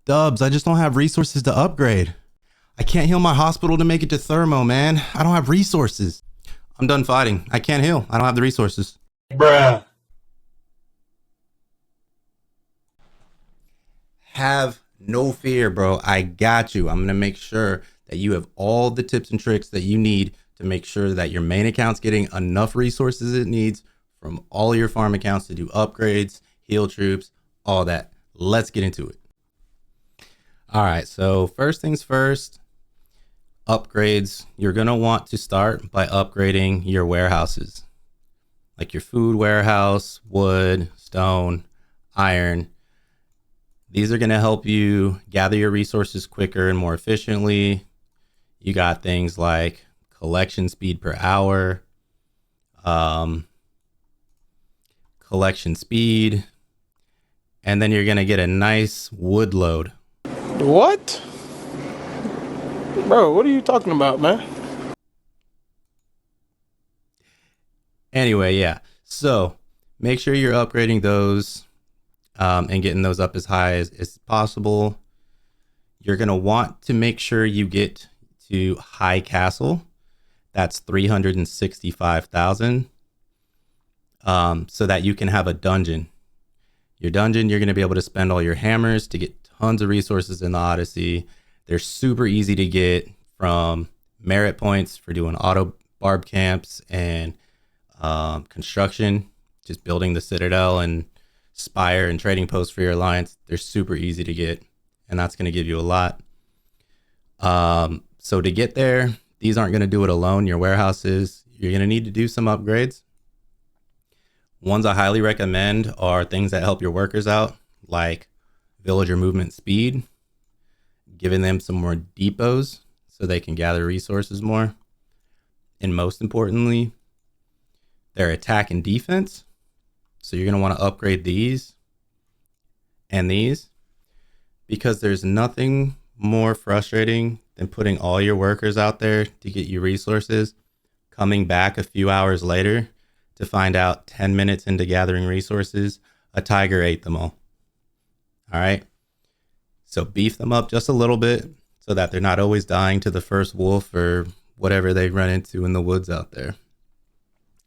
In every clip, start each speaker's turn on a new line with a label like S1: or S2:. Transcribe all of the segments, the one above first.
S1: Dubs, I just don't have resources to upgrade. I can't heal my hospital to make it to Thermo, man. I don't have resources. I'm done fighting. I can't heal. I don't have the resources.
S2: Bruh.
S1: Have no fear, bro. I got you. I'm going to make sure that you have all the tips and tricks that you need to make sure that your main account's getting enough resources it needs from all your farm accounts to do upgrades, heal troops, all that. Let's get into it. All right, so first things first, upgrades. You're going to want to start by upgrading your warehouses, like your food warehouse, wood, stone, iron. These are going to help you gather your resources quicker and more efficiently. You got things like collection speed per hour, collection speed, and then you're going to get a nice wood load.
S2: What? Bro, what are you talking about, man?
S1: Anyway, yeah. So make sure you're upgrading those and getting those up as high as possible. You're going to want to make sure you get to high castle. That's 365,000. So that you can have a dungeon. Your dungeon, you're going to be able to spend all your hammers to get tons of resources in the Odyssey. They're super easy to get from merit points for doing auto barb camps and construction, just building the citadel and spire and trading posts for your alliance. They're super easy to get, and that's going to give you a lot. So to get there, these aren't going to do it alone. Your warehouses, you're going to need to do some upgrades. Ones I highly recommend are things that help your workers out, like villager movement speed, giving them some more depots so they can gather resources more. And most importantly, their attack and defense. So you're going to want to upgrade these and these, because there's nothing more frustrating than putting all your workers out there to get you resources, coming back a few hours later to find out 10 minutes into gathering resources, a tiger ate them all. All right. So beef them up just a little bit so that they're not always dying to the first wolf or whatever they run into in the woods out there.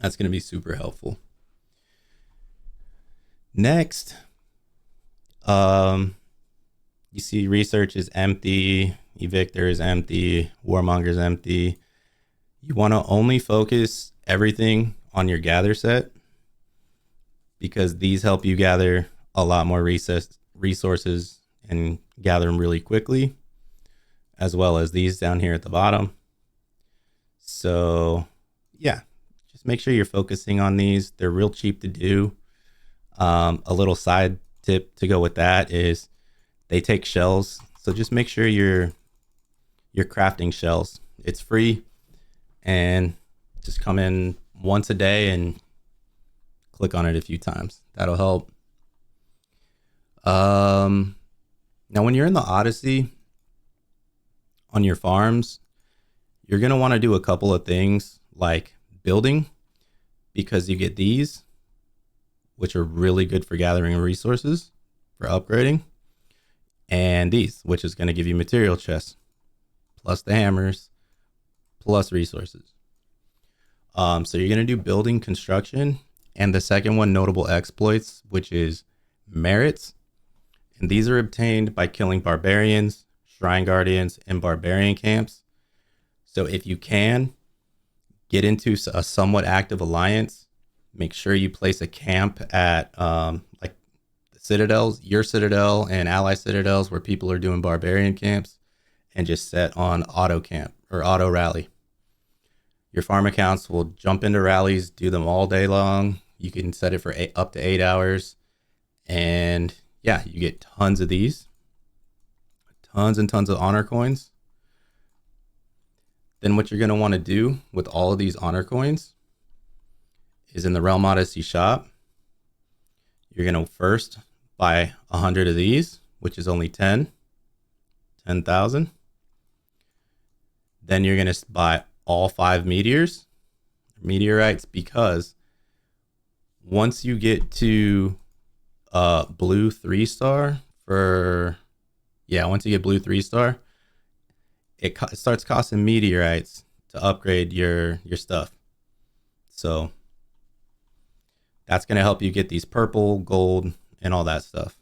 S1: That's going to be super helpful. Next, you see research is empty, evictor is empty, warmonger is empty. You want to only focus everything on your gather set, because these help you gather a lot more resources and gather them really quickly, as well as these down here at the bottom. So yeah, just make sure you're focusing on these. They're real cheap to do. A little side tip to go with that is they take shells. So just make sure you're crafting shells. It's free, and just come in once a day and click on it a few times. That'll help. Now when you're in the Odyssey on your farms, you're going to want to do a couple of things like building, because you get these, which are really good for gathering resources for upgrading, and these, which is going to give you material chests, plus the hammers, plus resources. So you're going to do building, construction, and the second one, notable exploits, which is merits. And these are obtained by killing barbarians, shrine guardians, and barbarian camps. So if you can get into a somewhat active alliance, make sure you place a camp at like the citadels, your citadel and ally citadels where people are doing barbarian camps, and just set on auto camp or auto rally. Your farm accounts will jump into rallies, do them all day long. You can set it for up to 8 hours. And yeah, you get tons of these. Tons and tons of honor coins. Then what you're going to want to do with all of these honor coins is in the Realm Odyssey shop, you're going to first buy 100 of these, which is only 10,000. Then you're going to buy all 5 meteorites, because once you get to blue 3-star for Yeah, once you get blue 3-star, it starts costing meteorites to upgrade your stuff. So that's going to help you get these purple, gold, and all that stuff.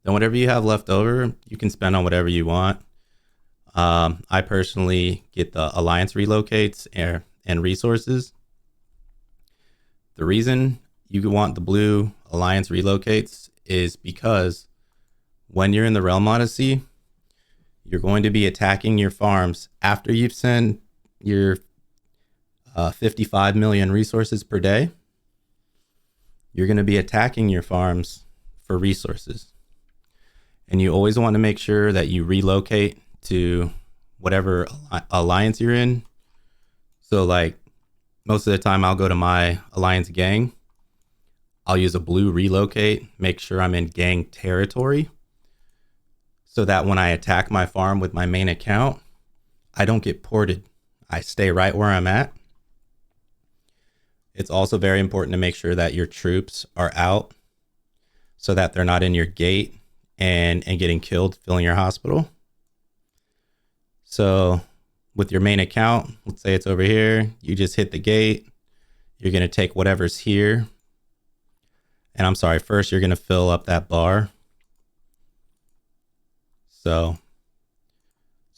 S1: Then whatever you have left over, you can spend on whatever you want. I personally get the Alliance relocates and resources. The reason you want the blue Alliance relocates is because when you're in the Realm Odyssey, you're going to be attacking your farms after you've sent your 55 million resources per day. You're going to be attacking your farms for resources. And you always want to make sure that you relocate to whatever alliance you're in. So like most of the time I'll go to my alliance gang. I'll use a blue relocate, make sure I'm in gang territory, so that when I attack my farm with my main account, I don't get ported. I stay right where I'm at. It's also very important to make sure that your troops are out so that they're not in your gate and getting killed, filling your hospital. So with your main account, let's say it's over here, you just hit the gate. You're going to take whatever's here. And I'm sorry, first you're going to fill up that bar. So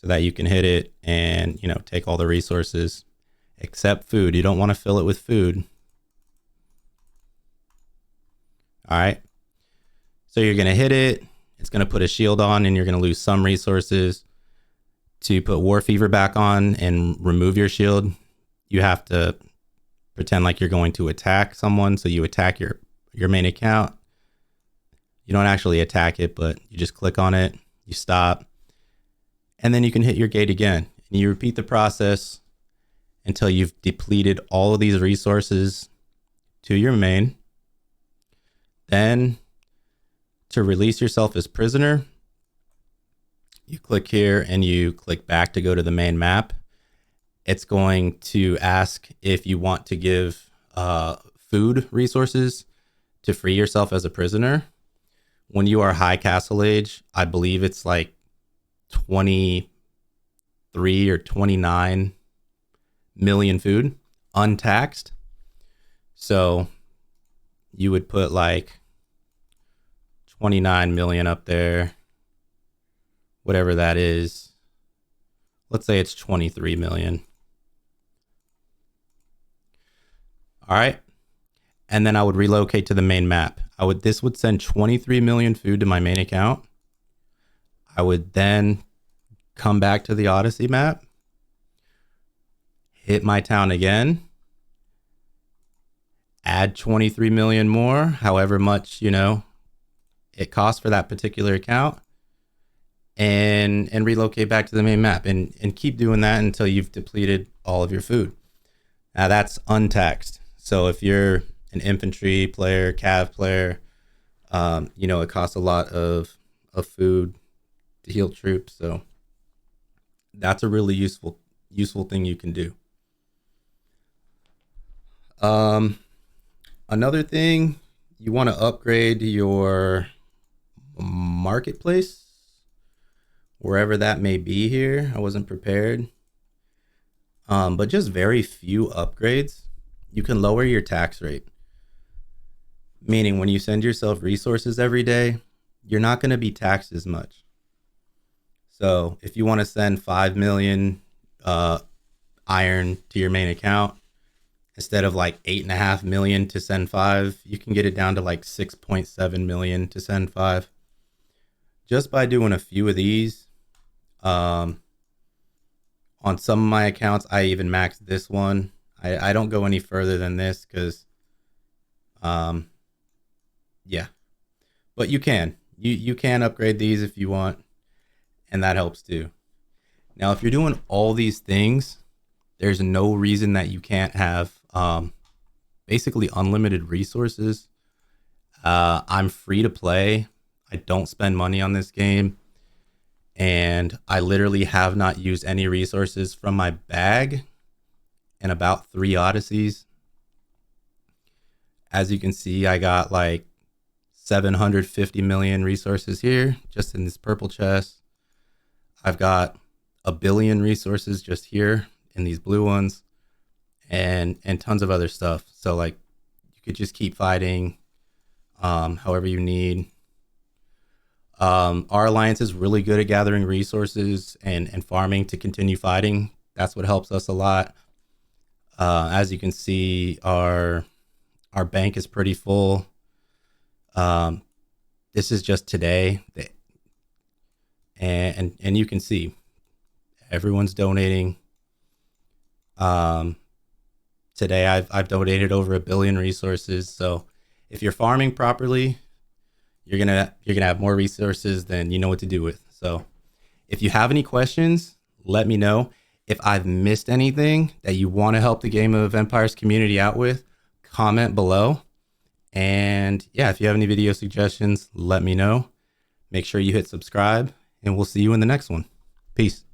S1: that you can hit it and, take all the resources except food. You don't want to fill it with food. All right. So you're going to hit it. It's going to put a shield on and you're going to lose some resources. To put War Fever back on and remove your shield, you have to pretend like you're going to attack someone. So you attack your main account. You don't actually attack it, but you just click on it, you stop, and then you can hit your gate again. And you repeat the process until you've depleted all of these resources to your main. Then to release yourself as prisoner, you click here and you click back to go to the main map. It's going to ask if you want to give food resources to free yourself as a prisoner. When you are high castle age, I believe it's like 23 or 29 million food untaxed. So you would put like 29 million up there, whatever that is. Let's say it's 23 million. All right. And then I would relocate to the main map. This would send 23 million food to my main account. I would then come back to the Odyssey map, hit my town again, add 23 million more, however much, it costs for that particular account, and relocate back to the main map and keep doing that until you've depleted all of your food. Now that's untaxed. So if you're an infantry player, cav player, it costs a lot of food to heal troops. So that's a really useful thing you can do. Another thing, you want to upgrade your marketplace, wherever that may be here. I wasn't prepared. But just very few upgrades. You can lower your tax rate. Meaning when you send yourself resources every day, you're not going to be taxed as much. So if you want to send 5 million iron to your main account, instead of like 8.5 million to send 5, you can get it down to like 6.7 million to send 5. Just by doing a few of these. On some of my accounts, I even maxed this one. I don't go any further than this because, yeah. But you can. You can upgrade these if you want, and that helps too. Now, if you're doing all these things, there's no reason that you can't have basically unlimited resources. I'm free to play. I don't spend money on this game. And I literally have not used any resources from my bag in about 3 Odysseys. As you can see, I got like 750 million resources here, just in this purple chest. I've got a billion resources just here in these blue ones, and tons of other stuff. So like, you could just keep fighting, however you need. Our alliance is really good at gathering resources and farming to continue fighting. That's what helps us a lot. As you can see, our bank is pretty full. This is just today, and you can see everyone's donating. Today I've donated over 1 billion resources. So if you're farming properly, you're gonna have more resources than you know what to do with. So if you have any questions, let me know. If I've missed anything that you want to help the Game of Empires community out with, comment below. And yeah, if you have any video suggestions, let me know. Make sure you hit subscribe, and we'll see you in the next one. Peace.